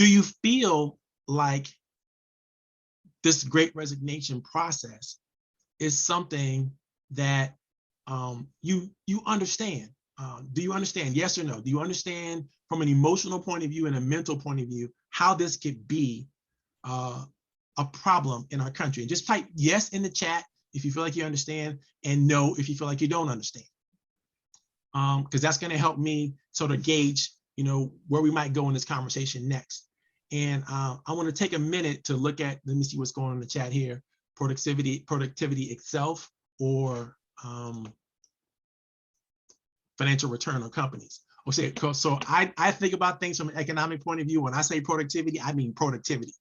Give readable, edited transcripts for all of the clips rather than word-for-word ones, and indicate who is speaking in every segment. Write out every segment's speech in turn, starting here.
Speaker 1: Do you feel like this great resignation process is something that you understand? Do you understand? Yes or no? Do you understand from an emotional point of view and a mental point of view how this could be a problem in our country? And just type yes in the chat if you feel like you understand, and no if you feel like you don't understand, because that's going to help me sort of gauge, where we might go in this conversation next. And I want to take a minute to look at, let me see what's going on in the chat here, productivity itself, or financial return on companies. Okay, so I think about things from an economic point of view. When I say productivity, I mean productivity.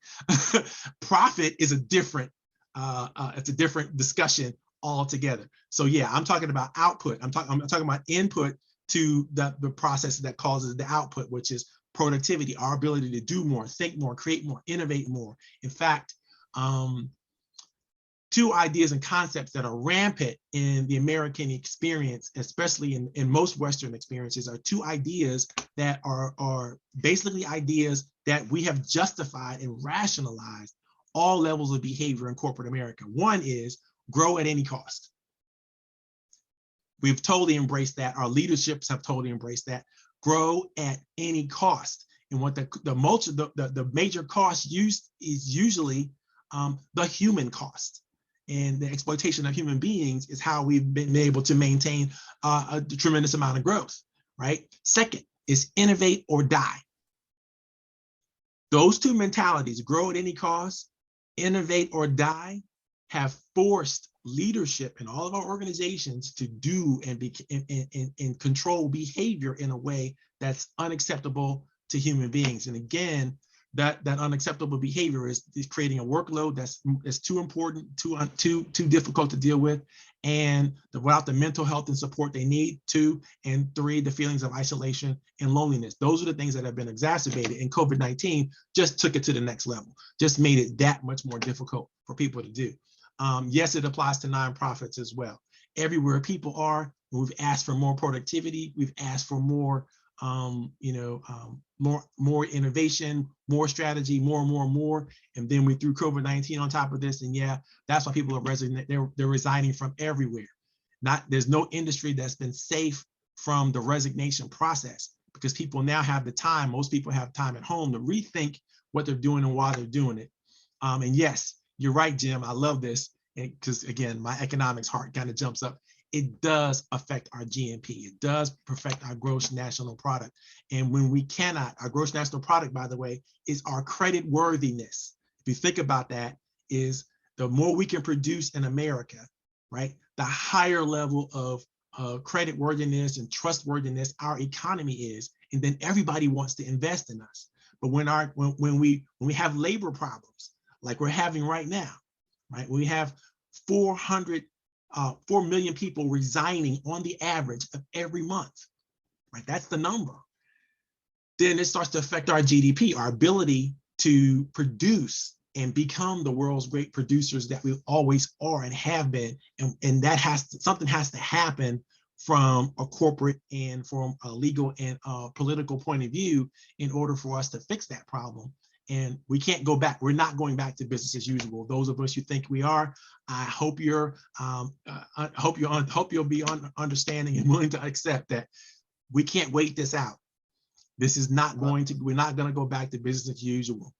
Speaker 1: Profit is a different, it's a different discussion altogether. So yeah, I'm talking about output. I'm talking about input to the process that causes the output, which is productivity, our ability to do more, think more, create more, innovate more. In fact, two ideas and concepts that are rampant in the American experience, especially in most Western experiences, are two ideas that are basically ideas that we have justified and rationalized all levels of behavior in corporate America. One is grow at any cost. We've totally embraced that. Our leaderships have totally embraced that. Grow at any cost. And what the major cost used is usually the human cost. And the exploitation of human beings is how we've been able to maintain a tremendous amount of growth, right? Second is innovate or die. Those two mentalities, grow at any cost, innovate or die, have forced leadership in all of our organizations to do and control behavior in a way that's unacceptable to human beings. And again, that unacceptable behavior is creating a workload that's too important, too difficult to deal with, and without the mental health and support they need. 2, and 3, the feelings of isolation and loneliness. Those are the things that have been exacerbated, and COVID-19 just took it to the next level, just made it that much more difficult for people to do. Yes, it applies to nonprofits as well. Everywhere people are, we've asked for more productivity, we've asked for more more innovation, more strategy, more. And then we threw COVID-19 on top of this. And yeah, that's why people are they're resigning from everywhere. There's no industry that's been safe from the resignation process, because people now have the time. Most people have time at home to rethink what they're doing and why they're doing it. And yes, you're right, Jim. I love this, because again, my economics heart kind of jumps up. It does affect our GNP. It does affect our gross national product. And when we cannot, our gross national product, by the way, is our credit worthiness. If you think about that, is the more we can produce in America, right, the higher level of credit worthiness and trustworthiness our economy is. And then everybody wants to invest in us. But when we have labor problems like we're having right now, right, we have 4 million people resigning on the average of every month, right? That's the number. Then it starts to affect our GDP, our ability to produce and become the world's great producers that we always are and have been. And that something has to happen from a corporate and from a legal and political point of view in order for us to fix that problem. And we can't go back. We're not going back to business as usual. Those of us who think we are, I hope you'll be understanding and willing to accept that we can't wait this out. This is not going to. We're not going to go back to business as usual.